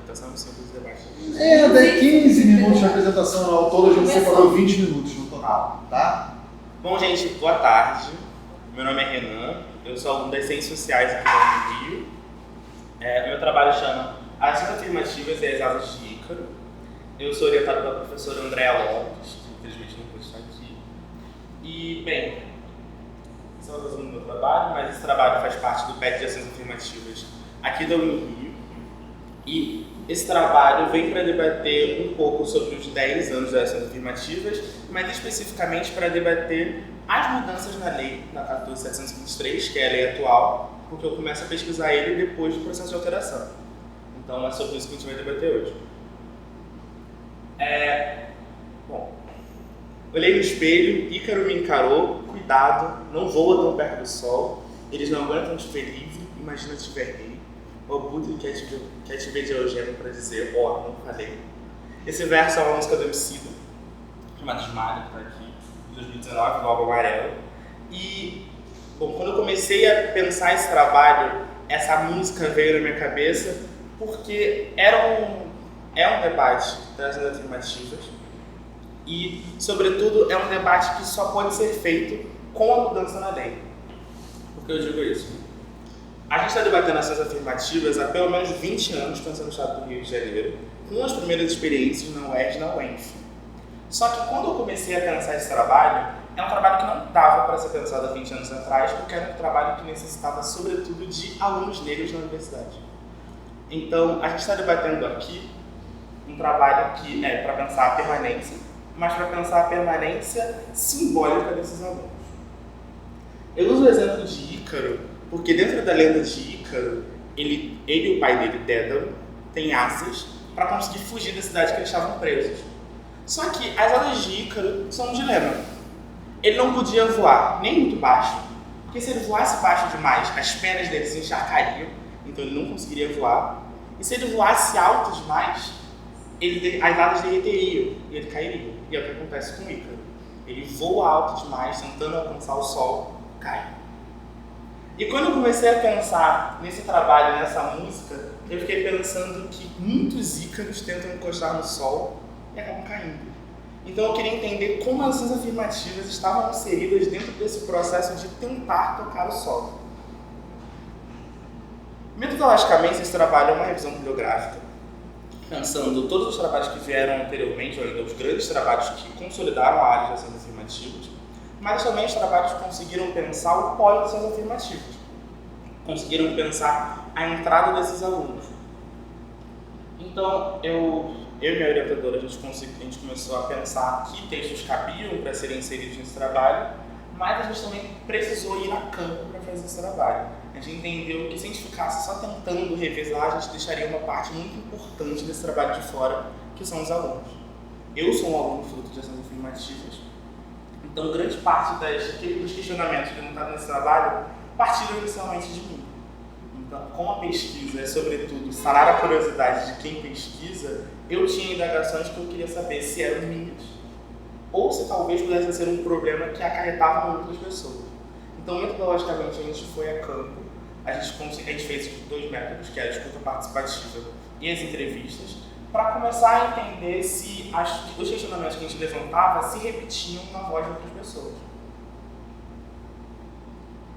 apresentação e 5 de debate. Até 15 minutos de apresentação ao todo, a gente separou 20 minutos no total, tá? Bom, gente, boa tarde. Meu nome é Renan, eu sou aluno das Ciências Sociais aqui do Rio. Meu trabalho chama Ações Afirmativas e as Asas de Ícaro. Eu sou orientado pela professora Andréa Lopes, que infelizmente não pode estar aqui. E, bem, sou aluno do meu trabalho, mas esse trabalho faz parte do PET de Ações Afirmativas aqui da Unirio. E esse trabalho vem para debater um pouco sobre os 10 anos das ações afirmativas, mas especificamente para debater as mudanças na lei, na 14.723, que é a lei atual, porque eu começo a pesquisar ele depois do processo de alteração. Então é sobre isso que a gente vai debater hoje. Bom, olhei no espelho, Ícaro me encarou, cuidado, não voa tão perto do sol, eles não aguentam te ver livre, imagina te ver rei. O Budri quer te ver de algema para dizer, não falei. Esse verso é uma música do Emicida, chamada Desmalho, que está aqui, de 2019, do álbum Amarelo. E, bom, quando eu comecei a pensar esse trabalho, essa música veio na minha cabeça porque é um debate das ações afirmativas e, sobretudo, é um debate que só pode ser feito com a mudança na lei. Por que eu digo isso? A gente está debatendo ações afirmativas há pelo menos 20 anos, pensando no estado do Rio de Janeiro, com as primeiras experiências na UERJ e na UENF. Só que quando eu comecei a pensar esse trabalho, é um trabalho que não dava para ser pensado há 20 anos atrás, porque era um trabalho que necessitava, sobretudo, de alunos negros na universidade. Então, a gente está debatendo aqui um trabalho que é para pensar a permanência, mas para pensar a permanência simbólica desses alunos. Eu uso o exemplo de Ícaro, porque dentro da lenda de Ícaro, ele e o pai dele, Dédalo, têm asas para conseguir fugir da cidade que eles estavam presos. Só que as asas de Ícaro são um dilema. Ele não podia voar nem muito baixo, porque se ele voasse baixo demais, as pernas dele se encharcariam, então ele não conseguiria voar. E se ele voasse alto demais, as asas derreteriam e ele cairia. E é o que acontece com Ícaro. Ele voa alto demais, tentando alcançar o sol, cai. E quando eu comecei a pensar nesse trabalho, nessa música, eu fiquei pensando que muitos Ícaros tentam encostar no sol e acabam caindo. Então eu queria entender como as ações afirmativas estavam inseridas dentro desse processo de tentar tocar o sol. Metodologicamente, esse trabalho é uma revisão bibliográfica, pensando todos os trabalhos que vieram anteriormente, ou ainda os grandes trabalhos que consolidaram a área de ações afirmativas, mas também os trabalhos conseguiram pensar o polo das ações afirmativas, conseguiram pensar a entrada desses alunos. Então, eu e minha orientadora, a gente começou a pensar que textos cabiam para serem inseridos nesse trabalho, mas a gente também precisou ir a campo para fazer esse trabalho. A gente entendeu que se a gente ficasse só tentando revisar, a gente deixaria uma parte muito importante desse trabalho de fora, que são os alunos. Eu sou um aluno fruto de ações afirmativas, então grande parte dos questionamentos levantados nesse trabalho partiram inicialmente de mim. Então, como a pesquisa é, sobretudo, sanar a curiosidade de quem pesquisa, eu tinha indagações que eu queria saber se eram minhas, ou se talvez pudessem ser um problema que acarretava em outras pessoas. Então, metodologicamente, a gente foi a campo, a gente fez 2 métodos, que é a escuta participativa e as entrevistas, para começar a entender se os questionamentos que a gente levantava se repetiam na voz de outras pessoas.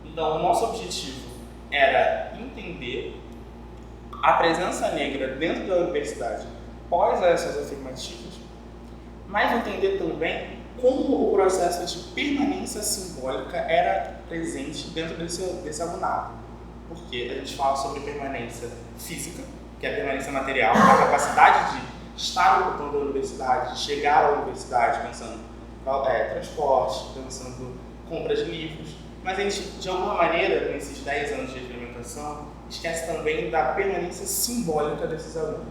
Então, o nosso objetivo era entender a presença negra dentro da universidade pós as ações afirmativas, mas entender também como o processo de permanência simbólica era presente dentro desse alunado. Porque a gente fala sobre permanência física, que é a permanência material, a capacidade de estar ocupando a universidade, de chegar à universidade pensando transporte, pensando compra de livros, mas a gente, de alguma maneira, nesses 10 anos de implementação, esquece também da permanência simbólica desses alunos,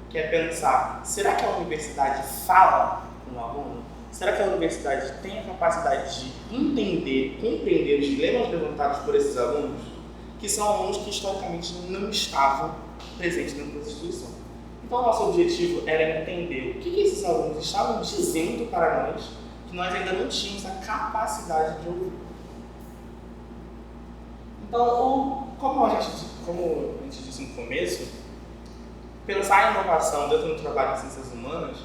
que é pensar, será que a universidade fala com o aluno? Será que a universidade tem a capacidade de entender, compreender os dilemas levantados por esses alunos, que são alunos que historicamente não estavam presentes dentro da instituição? Então, nosso objetivo era entender o que esses alunos estavam dizendo para nós, que nós ainda não tínhamos a capacidade de ouvir. Então, como a gente disse no começo, pensar em inovação dentro do trabalho de ciências humanas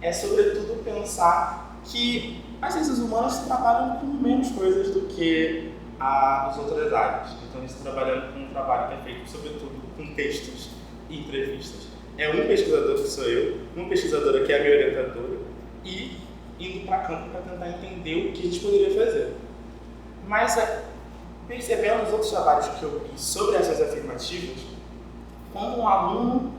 é, sobretudo, pensar que as ciências humanas trabalham com menos coisas do que as outras áreas. Então, a gente está trabalhando com um trabalho que é feito, sobretudo, com textos e entrevistas. É um pesquisador, que sou eu, uma pesquisadora que é a minha orientadora, e indo para campo para tentar entender o que a gente poderia fazer. Mas, percebendo os outros trabalhos que eu vi sobre ações afirmativas, quando um aluno,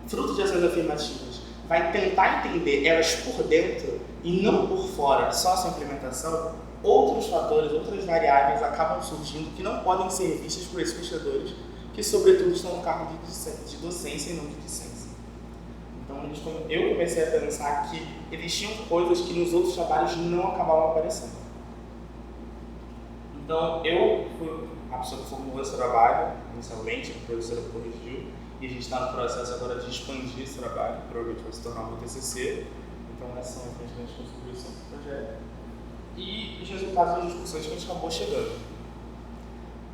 fruto de ações afirmativas, vai tentar entender elas por dentro e não por fora, só a sua implementação, outros fatores, outras variáveis acabam surgindo que não podem ser vistas por esses pesquisadores, que sobretudo estão no cargo de docência e não de discência. Então eu comecei a pensar que existiam coisas que nos outros trabalhos não acabavam aparecendo. Então eu fui a pessoa que formulou esse trabalho, inicialmente, a professora corrigiu, e a gente está no processo agora de expandir esse trabalho, provavelmente vai se tornar um TCC. Então essas são as minhas grandes contribuições para o projeto. E os resultados das discussões que a gente acabou chegando.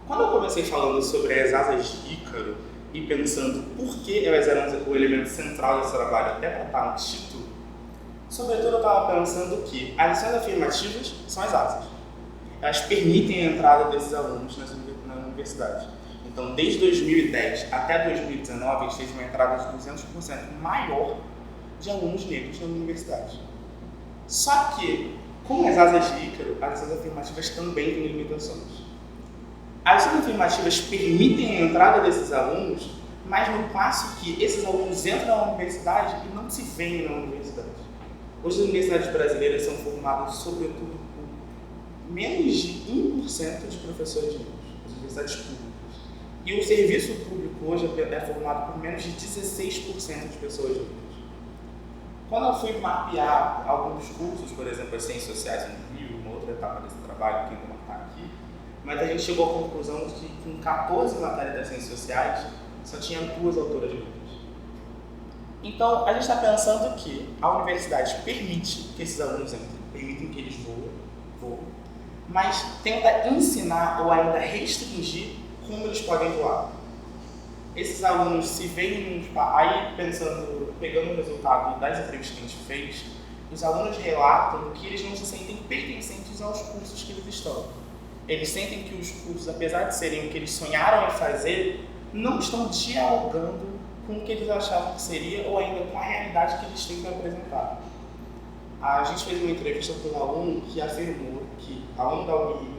Quando eu comecei falando sobre as asas de Ícaro e pensando por que elas eram o elemento central desse trabalho, até para estar no título, sobretudo eu estava pensando que as ações afirmativas são as asas. Elas permitem a entrada desses alunos na universidade. Então, desde 2010 até 2019, a gente teve uma entrada de 200% maior de alunos negros na universidade. Só que, como as asas de Ícaro, as ações afirmativas também têm limitações. As ações afirmativas permitem a entrada desses alunos, mas no passo que esses alunos entram na universidade e não se veem na universidade. Hoje, as universidades brasileiras são formadas, sobretudo, por menos de 1% de professores negros, as universidades públicas. E o serviço público hoje é formado por menos de 16% de pessoas negras. Quando eu fui mapear alguns cursos, por exemplo, as Ciências Sociais no Rio, uma outra etapa desse trabalho que ainda não está aqui, mas a gente chegou à conclusão de que com 14 matérias das Ciências Sociais, só tinha 2 autoras negras. Então, a gente está pensando que a universidade permite que esses alunos entrem, permitem que eles voem, mas tenta ensinar ou ainda restringir como eles podem voar. Esses alunos se veem, aí pensando, pegando o resultado das entrevistas que a gente fez, os alunos relatam que eles não se sentem pertencentes aos cursos que eles estão. Eles sentem que os cursos, apesar de serem o que eles sonharam em fazer, não estão dialogando com o que eles achavam que seria ou ainda com a realidade que eles têm para apresentar. A gente fez uma entrevista com um aluno que afirmou que, aluno da UNI,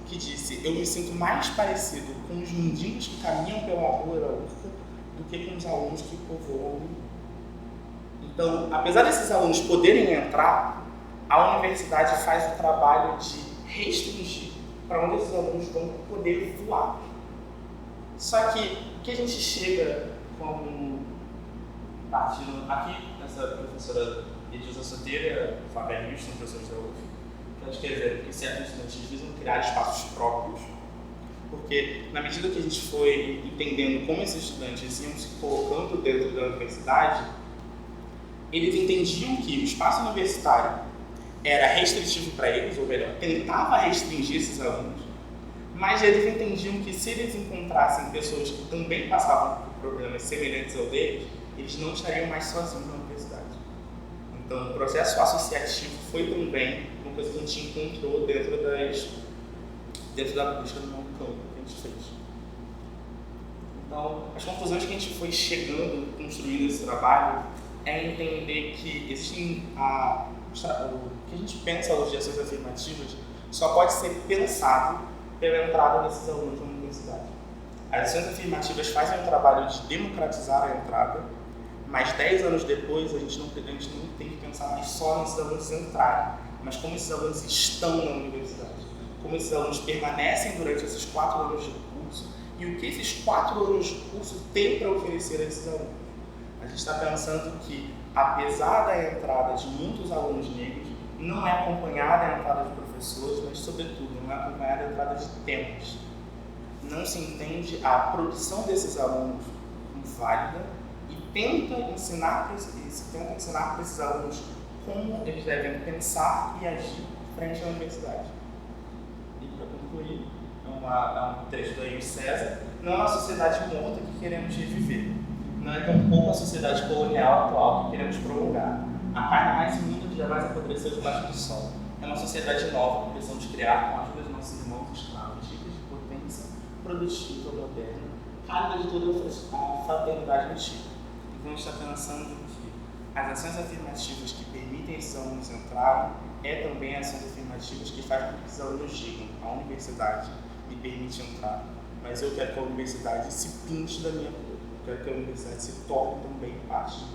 que disse: eu me sinto mais parecido com os mendigos que caminham pela rua da UFCA do que com os alunos que povoam o Rio. Então, apesar desses alunos poderem entrar, a universidade faz o trabalho de restringir para onde esses alunos vão poder voar. Só que o que a gente chega como partindo aqui, essa professora Edilza Soteira, Fábio Houston, professora da UF, que elas quer dizer que certos estudantes visam criar espaços próprios, porque na medida que a gente foi entendendo como esses estudantes iam se colocando dentro da universidade, eles entendiam que o espaço universitário era restritivo para eles, ou melhor, tentava restringir esses alunos, mas eles entendiam que se eles encontrassem pessoas que também passavam por problemas semelhantes ao deles, eles não estariam mais sozinhos na universidade. Então, o processo associativo foi também uma coisa que a gente encontrou dentro da busca do novo campo que a gente fez. Então, as conclusões que a gente foi chegando, construindo esse trabalho, é entender que existem o que a gente pensa hoje de ações afirmativas só pode ser pensado pela entrada desses alunos na universidade. As ações afirmativas fazem um trabalho de democratizar a entrada, mas 10 anos depois a gente não tem que pensar mais só nesses alunos entrarem, mas como esses alunos estão na universidade, como esses alunos permanecem durante esses 4 anos de curso e o que esses 4 anos de curso têm para oferecer a esses alunos. A gente está pensando que, apesar da entrada de muitos alunos negros, não é acompanhada a entrada de professores, mas, sobretudo, não é acompanhada a entrada de temas. Não se entende a produção desses alunos como válida e tenta ensinar para esses alunos como eles devem pensar e agir frente à universidade. E, para concluir, é um trecho do Ailton César: não é uma sociedade morta que queremos reviver, não é tampouco a sociedade colonial atual que queremos prolongar. A carne mais imunda que jamais apodreceu debaixo do sol. É uma sociedade nova que precisamos criar com a ajuda de nossos irmãos escravos, ricos de potência produtiva, moderna, cálida de toda a fraternidade antiga. E vamos estar pensando que as ações afirmativas que permitem esses alunos entrarem é também ações afirmativas que fazem com que os alunos digam: a universidade me permite entrar, mas eu quero que a universidade se pinte da minha cor. Eu quero que a universidade se torne também parte